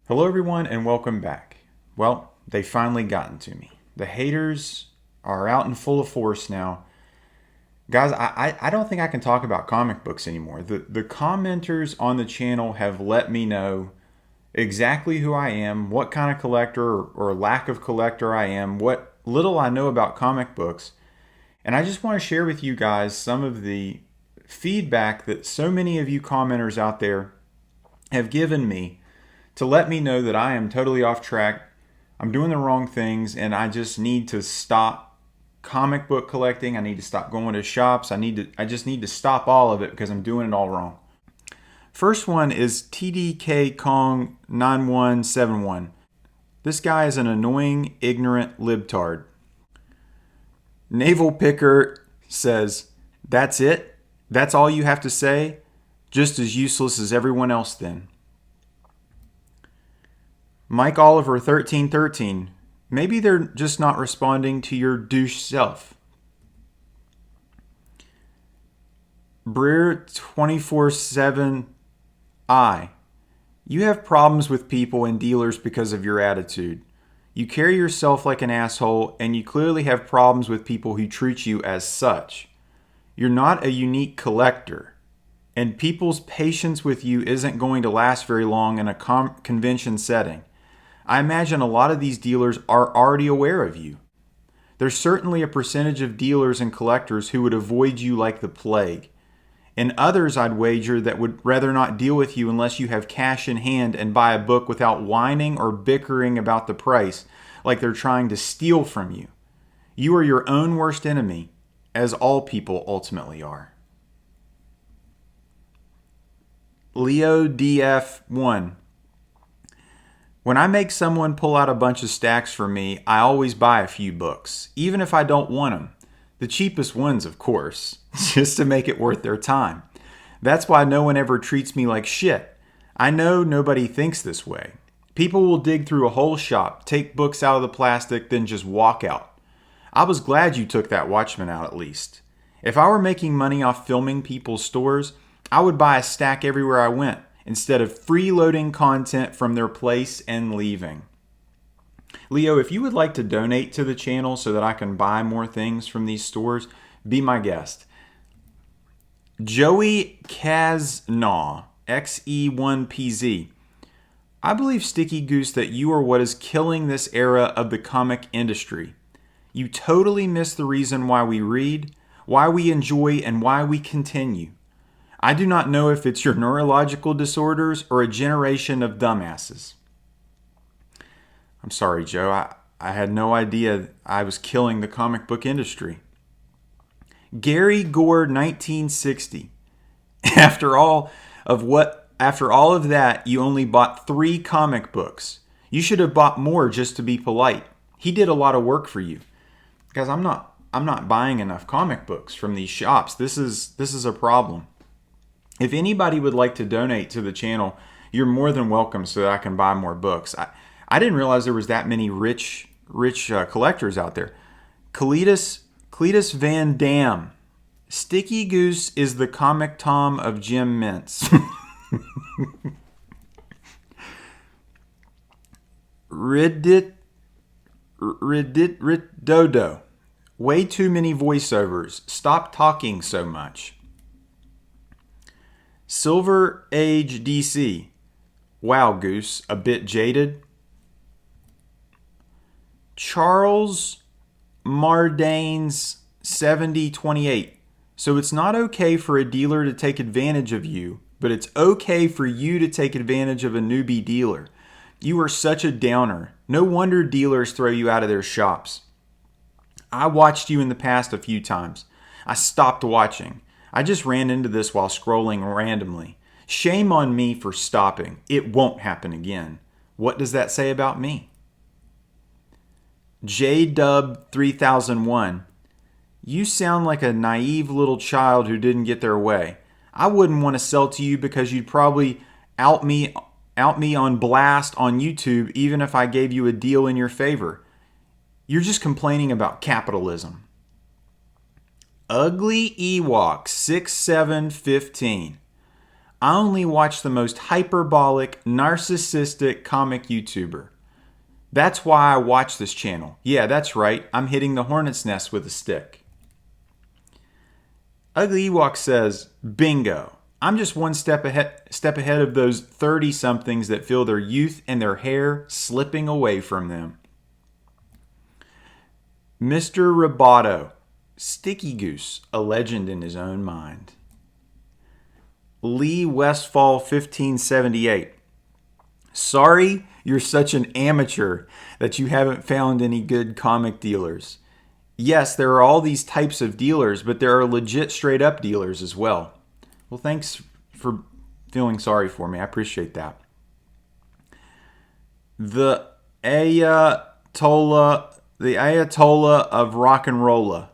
Hello, everyone, and welcome back. Well, they finally gotten to me. The haters are out in full force now. Guys, I don't think I can talk about comic books anymore. The commenters on the channel have let me know exactly who I am, what kind of collector or lack of collector I am, what little I know about comic books. And I just want to share with you guys some of the feedback that so many of you commenters out there have given me to let me know that I am totally off track. I'm doing the wrong things, and I just need to stop comic book collecting. I need to stop going to shops. I just need to stop all of it because I'm doing it all wrong. First one is TDK Kong 9171. This guy is an annoying, ignorant libtard. Naval Picker says, "That's it? That's all you have to say? Just as useless as everyone else then." Mike Oliver 1313. Maybe they're just not responding to your douche self. Breer 24/7I. You have problems with people and dealers because of your attitude. You carry yourself like an asshole, and you clearly have problems with people who treat you as such. You're not a unique collector, and people's patience with you isn't going to last very long in a convention setting. I imagine a lot of these dealers are already aware of you. There's certainly a percentage of dealers and collectors who would avoid you like the plague. And others, I'd wager, that would rather not deal with you unless you have cash in hand and buy a book without whining or bickering about the price like they're trying to steal from you. You are your own worst enemy, as all people ultimately are. Leo DF1. When I make someone pull out a bunch of stacks for me, I always buy a few books, even if I don't want them. The cheapest ones, of course, just to make it worth their time. That's why no one ever treats me like shit. I know nobody thinks this way. People will dig through a whole shop, take books out of the plastic, then just walk out. I was glad you took that Watchman out at least. If I were making money off filming people's stores, I would buy a stack everywhere I went, instead of freeloading content from their place and leaving. Leo, if you would like to donate to the channel so that I can buy more things from these stores, be my guest. Joey Kaznaw, XE1PZ. I believe, Sticky Goose, that you are what is killing this era of the comic industry. You totally miss the reason why we read, why we enjoy, and why we continue. I do not know if it's your neurological disorders or a generation of dumbasses. I'm sorry, Joe. I had no idea I was killing the comic book industry. Gary Gore 1960. After all of that, you only bought 3 comic books. You should have bought more just to be polite. He did a lot of work for you. Guys, I'm not buying enough comic books from these shops. This is a problem. If anybody would like to donate to the channel, you're more than welcome so that I can buy more books. I didn't realize there was that many rich collectors out there. Cletus Van Dam. Sticky Goose is the Comic Tom of Jim Mintz. Dodo. Way too many voiceovers. Stop talking so much. Silver Age DC. Wow, Goose, a bit jaded. Charles Mardanes 7028. So it's not okay for a dealer to take advantage of you, but it's okay for you to take advantage of a newbie dealer. You are such a downer. No wonder dealers throw you out of their shops. I watched you in the past a few times. I stopped watching. I just ran into this while scrolling randomly. Shame on me for stopping. It won't happen again. What does that say about me? JDub 3001. You sound like a naive little child who didn't get their way. I wouldn't want to sell to you because you'd probably out me on blast on YouTube even if I gave you a deal in your favor. You're just complaining about capitalism. Ugly Ewok 6715. I only watch the most hyperbolic, narcissistic comic YouTuber. That's why I watch this channel. Yeah, that's right. I'm hitting the hornet's nest with a stick. Ugly Ewok says, bingo. I'm just one step ahead of those 30-somethings that feel their youth and their hair slipping away from them. Mr. Rebuttal, Sticky Goose, a legend in his own mind. Lee Westfall 1578. Sorry you're such an amateur that you haven't found any good comic dealers. Yes, there are all these types of dealers, but there are legit straight up dealers as well. Well, thanks for feeling sorry for me. I appreciate that. The Ayatollah of rock and rolla.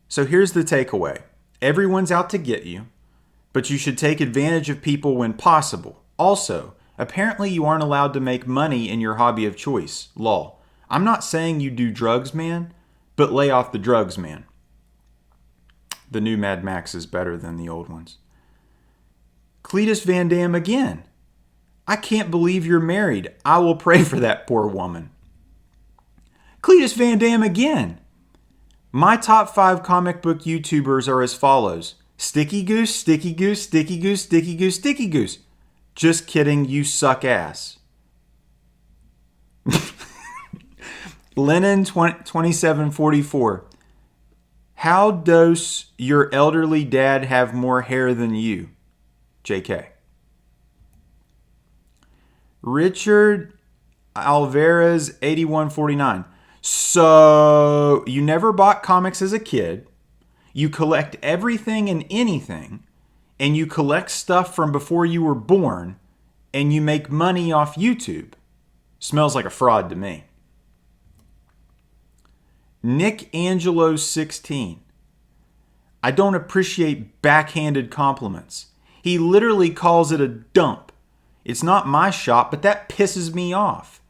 So here's the takeaway. Everyone's out to get you, but you should take advantage of people when possible. Also, apparently you aren't allowed to make money in your hobby of choice. Lol. I'm not saying you do drugs, man, but lay off the drugs, man. The new Mad Max is better than the old ones. Cletus Van Dam again. I can't believe you're married. I will pray for that poor woman. Cletus Van Dam again. My top 5 comic book YouTubers are as follows. Sticky Goose, Sticky Goose, Sticky Goose, Sticky Goose, Sticky Goose. Just kidding, you suck ass. Lennon 2744. How does your elderly dad have more hair than you? JK. Richard Alvarez 8149. So you never bought comics as a kid. You collect everything and anything, and you collect stuff from before you were born, and you make money off YouTube. Smells like a fraud to me. Nick Angelo 16. I don't appreciate backhanded compliments. He literally calls it a dump. It's not my shop, but that pisses me off.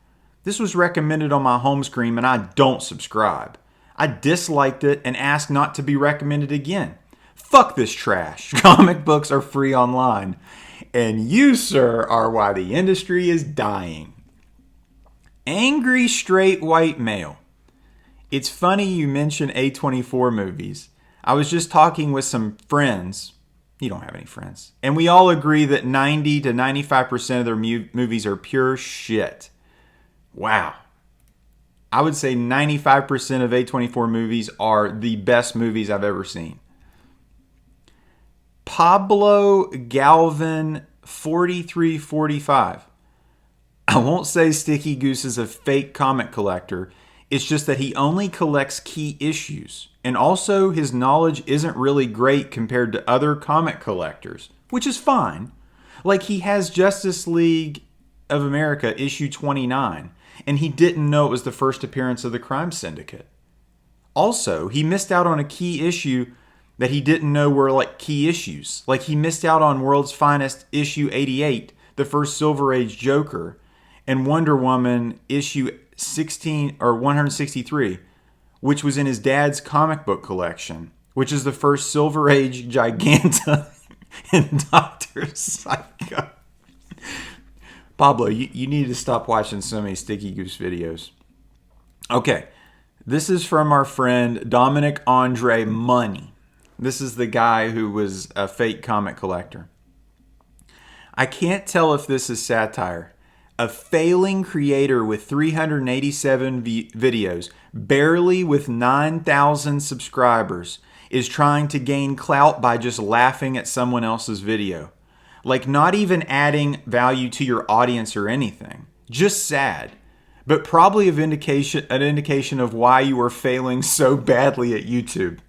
This was recommended on my home screen and I don't subscribe. I disliked it and asked not to be recommended again. Fuck this trash. Comic books are free online. And you, sir, are why the industry is dying. Angry straight white male. It's funny you mention A24 movies. I was just talking with some friends. You don't have any friends. And we all agree that 90 to 95% of their movies are pure shit. Wow. I would say 95% of A24 movies are the best movies I've ever seen. Pablo Galvin 4345. I won't say Sticky Goose is a fake comic collector. It's just that he only collects key issues. And also his knowledge isn't really great compared to other comic collectors, which is fine. Like he has Justice League of America issue 29, and he didn't know it was the first appearance of the Crime Syndicate. Also, he missed out on a key issue that he didn't know were like key issues. Like he missed out on World's Finest issue 88, the first Silver Age Joker, and Wonder Woman issue 16 or 163, which was in his dad's comic book collection, which is the first Silver Age Giganta and Dr. Psycho. Pablo, you need to stop watching so many Sticky Goose videos. Okay, this is from our friend Dominic Andre Money. This is the guy who was a fake comic collector. I can't tell if this is satire. A failing creator with 387 videos, barely with 9,000 subscribers, is trying to gain clout by just laughing at someone else's video. Like not even adding value to your audience or anything. Just sad. But probably an indication of why you are failing so badly at YouTube.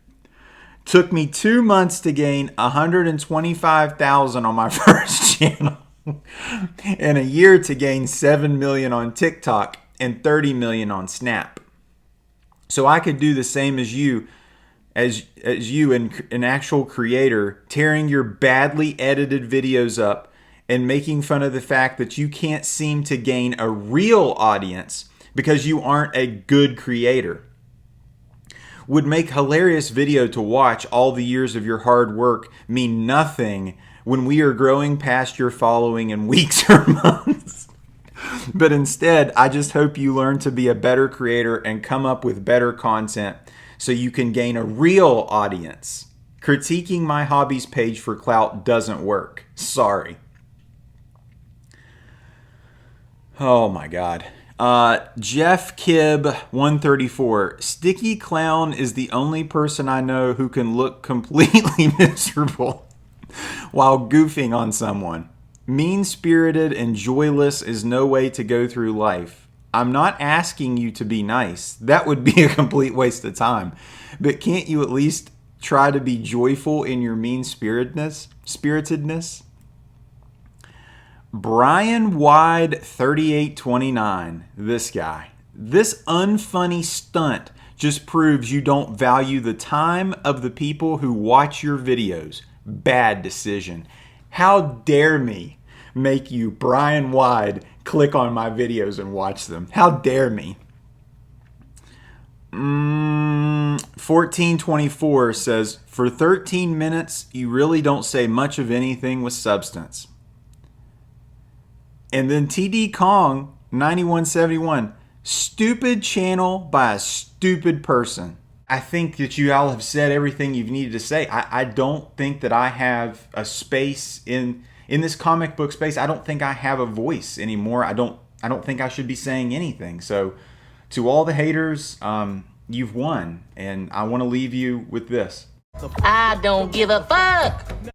Took me 2 months to gain 125,000 on my first channel. And a year to gain 7 million on TikTok and 30 million on Snap. So I could do the same as you, an actual creator, tearing your badly edited videos up and making fun of the fact that you can't seem to gain a real audience because you aren't a good creator. Would make hilarious video to watch all the years of your hard work mean nothing when we are growing past your following in weeks or months. But instead, I just hope you learn to be a better creator and come up with better content so you can gain a real audience. Critiquing my hobbies page for clout doesn't work. Sorry. Oh my God. Jeff Kibb 134. Sticky Clown is the only person I know who can look completely miserable while goofing on someone. Mean-spirited and joyless is no way to go through life. I'm not asking you to be nice. That would be a complete waste of time. But can't you at least try to be joyful in your spiritedness? Brian Wide 3829. This guy. This unfunny stunt just proves you don't value the time of the people who watch your videos. Bad decision. How dare me make you, Brian Wide, click on my videos and watch them? How dare me? 1424 says, for 13 minutes, you really don't say much of anything with substance. And then TD Kong 9171, stupid channel by a stupid person. I think that you all have said everything you've needed to say. I don't think that I have a space in this comic book space. I don't think I have a voice anymore. I don't think I should be saying anything. So to all the haters, you've won. And I want to leave you with this. I don't give a fuck.